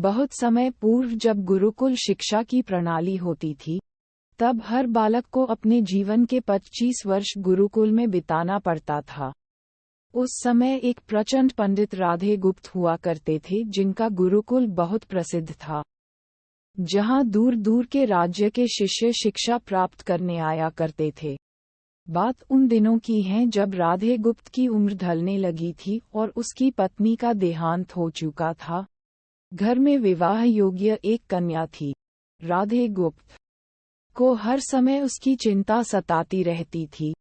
बहुत समय पूर्व जब गुरुकुल शिक्षा की प्रणाली होती थी, तब हर बालक को अपने जीवन के 25 वर्ष गुरुकुल में बिताना पड़ता था। उस समय एक प्रचंड पंडित राधे गुप्त हुआ करते थे, जिनका गुरुकुल बहुत प्रसिद्ध था, जहां दूर दूर के राज्य के शिष्य शिक्षा प्राप्त करने आया करते थे। बात उन दिनों की है जब राधे गुप्त की उम्र ढलने लगी थी और उसकी पत्नी का देहांत हो चुका था। घर में विवाह योग्य एक कन्या थी। राधे गुप्त को हर समय उसकी चिंता सताती रहती थी।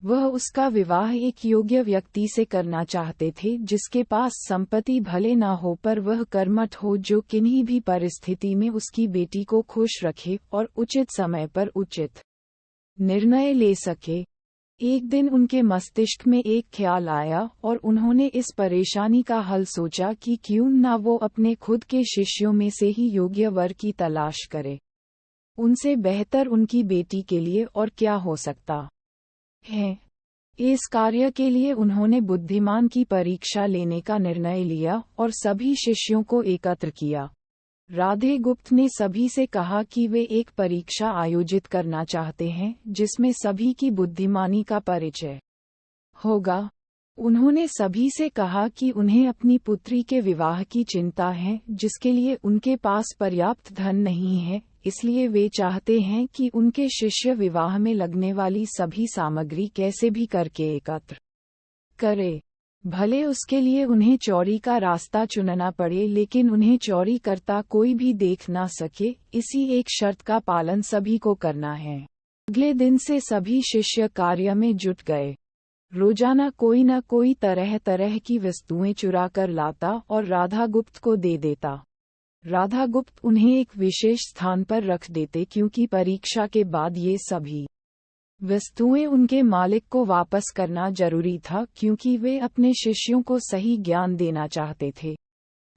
वह उसका विवाह एक योग्य व्यक्ति से करना चाहते थे, जिसके पास संपत्ति भले न हो पर वह कर्मठ हो, जो किन्हीं भी परिस्थिति में उसकी बेटी को खुश रखे और उचित समय पर उचित निर्णय ले सके। एक दिन उनके मस्तिष्क में एक ख्याल आया और उन्होंने इस परेशानी का हल सोचा कि क्यों न वो अपने खुद के शिष्यों में से ही योग्य वर की तलाश करे। उनसे बेहतर उनकी बेटी के लिए और क्या हो सकता है। इस कार्य के लिए उन्होंने बुद्धिमान की परीक्षा लेने का निर्णय लिया और सभी शिष्यों को एकत्र किया। राधे गुप्त ने सभी से कहा कि वे एक परीक्षा आयोजित करना चाहते हैं, जिसमें सभी की बुद्धिमानी का परिचय होगा। उन्होंने सभी से कहा कि उन्हें अपनी पुत्री के विवाह की चिंता है, जिसके लिए उनके पास पर्याप्त धन नहीं है, इसलिए वे चाहते हैं कि उनके शिष्य विवाह में लगने वाली सभी सामग्री कैसे भी करके एकत्र करे। भले उसके लिए उन्हें चोरी का रास्ता चुनना पड़े, लेकिन उन्हें चोरी करता कोई भी देख ना सके। इसी एक शर्त का पालन सभी को करना है। अगले दिन से सभी शिष्य कार्य में जुट गए। रोजाना कोई न कोई तरह तरह की वस्तुएं चुरा कर लाता और राधा गुप्त को दे देता। राधा गुप्त उन्हें एक विशेष स्थान पर रख देते, क्योंकि परीक्षा के बाद ये सभी वस्तुएं उनके मालिक को वापस करना जरूरी था, क्योंकि वे अपने शिष्यों को सही ज्ञान देना चाहते थे।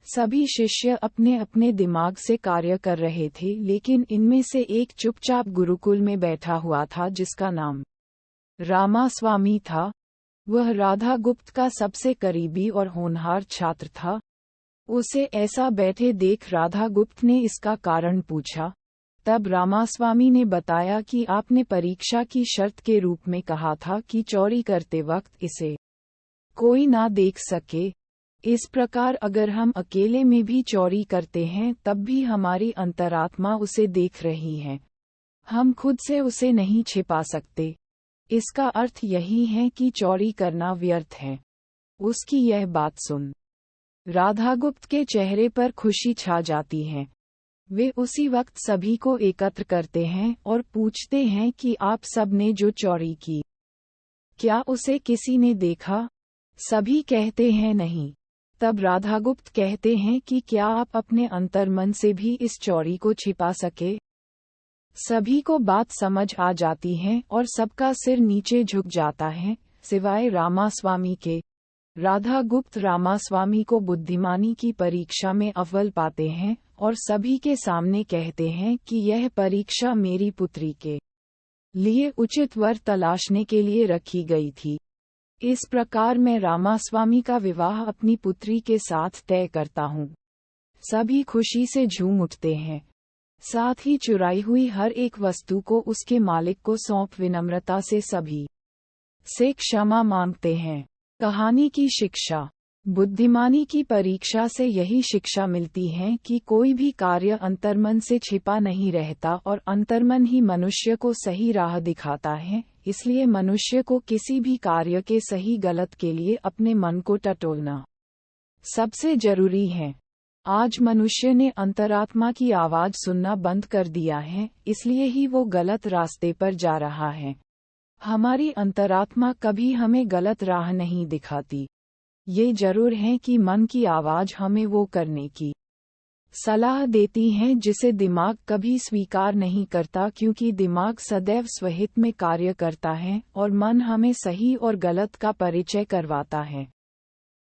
सभी शिष्य अपने अपने दिमाग से कार्य कर रहे थे, लेकिन इनमें से एक चुपचाप गुरुकुल में बैठा हुआ था, जिसका नाम रामास्वामी था। वह राधा गुप्त का सबसे करीबी और होनहार छात्र था। उसे ऐसा बैठे देख राधा गुप्त ने इसका कारण पूछा। तब रामास्वामी ने बताया कि आपने परीक्षा की शर्त के रूप में कहा था कि चोरी करते वक्त इसे कोई ना देख सके। इस प्रकार अगर हम अकेले में भी चोरी करते हैं, तब भी हमारी अंतरात्मा उसे देख रही है। हम खुद से उसे नहीं छिपा सकते। इसका अर्थ यही है कि चोरी करना व्यर्थ है। उसकी यह बात सुन राधागुप्त के चेहरे पर खुशी छा जाती है। वे उसी वक्त सभी को एकत्र करते हैं और पूछते हैं कि आप सब ने जो चोरी की, क्या उसे किसी ने देखा? सभी कहते हैं नहीं। तब राधागुप्त कहते हैं कि क्या आप अपने अंतर्मन से भी इस चोरी को छिपा सके? सभी को बात समझ आ जाती है और सबका सिर नीचे झुक जाता है, सिवाय रामास्वामी के। राधागुप्त रामास्वामी को बुद्धिमानी की परीक्षा में अव्वल पाते हैं और सभी के सामने कहते हैं कि यह परीक्षा मेरी पुत्री के लिए उचित वर तलाशने के लिए रखी गई थी। इस प्रकार मैं रामास्वामी का विवाह अपनी पुत्री के साथ तय करता हूँ। सभी खुशी से झूम उठते हैं। साथ ही चुराई हुई हर एक वस्तु को उसके मालिक को सौंप विनम्रता से सभी से क्षमा मांगते हैं। कहानी की शिक्षा। बुद्धिमानी की परीक्षा से यही शिक्षा मिलती है कि कोई भी कार्य अंतर्मन से छिपा नहीं रहता और अंतर्मन ही मनुष्य को सही राह दिखाता है। इसलिए मनुष्य को किसी भी कार्य के सही गलत के लिए अपने मन को टटोलना सबसे जरूरी है। आज मनुष्य ने अंतरात्मा की आवाज सुनना बंद कर दिया है, इसलिए ही वो गलत रास्ते पर जा रहा है। हमारी अंतरात्मा कभी हमें गलत राह नहीं दिखाती। ये जरूर है कि मन की आवाज हमें वो करने की सलाह देती है जिसे दिमाग कभी स्वीकार नहीं करता, क्योंकि दिमाग सदैव स्वहित में कार्य करता है और मन हमें सही और गलत का परिचय करवाता है।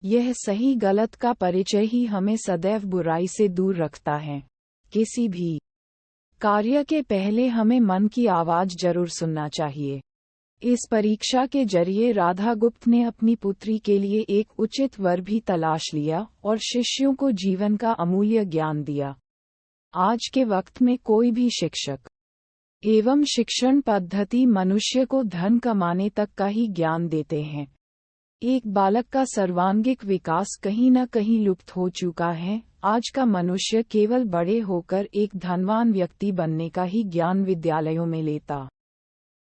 यह सही गलत का परिचय ही हमें सदैव बुराई से दूर रखता है। किसी भी कार्य के पहले हमें मन की आवाज जरूर सुनना चाहिए। इस परीक्षा के जरिए राधा गुप्त ने अपनी पुत्री के लिए एक उचित वर भी तलाश लिया और शिष्यों को जीवन का अमूल्य ज्ञान दिया। आज के वक्त में कोई भी शिक्षक एवं शिक्षण पद्धति मनुष्य को धन कमाने तक का ही ज्ञान देते हैं। एक बालक का सर्वांगीण विकास कहीं न कहीं लुप्त हो चुका है। आज का मनुष्य केवल बड़े होकर एक धनवान व्यक्ति बनने का ही ज्ञान विद्यालयों में लेता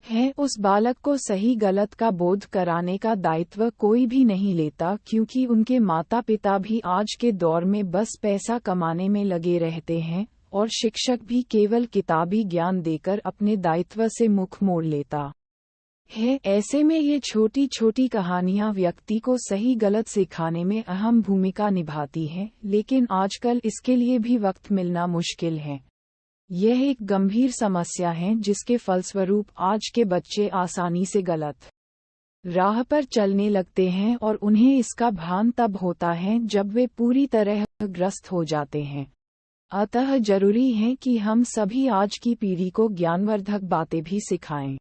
है। उस बालक को सही गलत का बोध कराने का दायित्व कोई भी नहीं लेता, क्योंकि उनके माता पिता भी आज के दौर में बस पैसा कमाने में लगे रहते हैं और शिक्षक भी केवल किताबी ज्ञान देकर अपने दायित्व से मुख मोड़ लेता है। ऐसे में ये छोटी छोटी कहानियां व्यक्ति को सही गलत सिखाने में अहम भूमिका निभाती हैं, लेकिन आजकल इसके लिए भी वक्त मिलना मुश्किल है। यह एक गंभीर समस्या है जिसके फलस्वरूप आज के बच्चे आसानी से गलत राह पर चलने लगते हैं और उन्हें इसका भान तब होता है जब वे पूरी तरह ग्रस्त हो जाते हैं। अतः जरूरी है कि हम सभी आज की पीढ़ी को ज्ञानवर्धक बातें भी सिखाएं।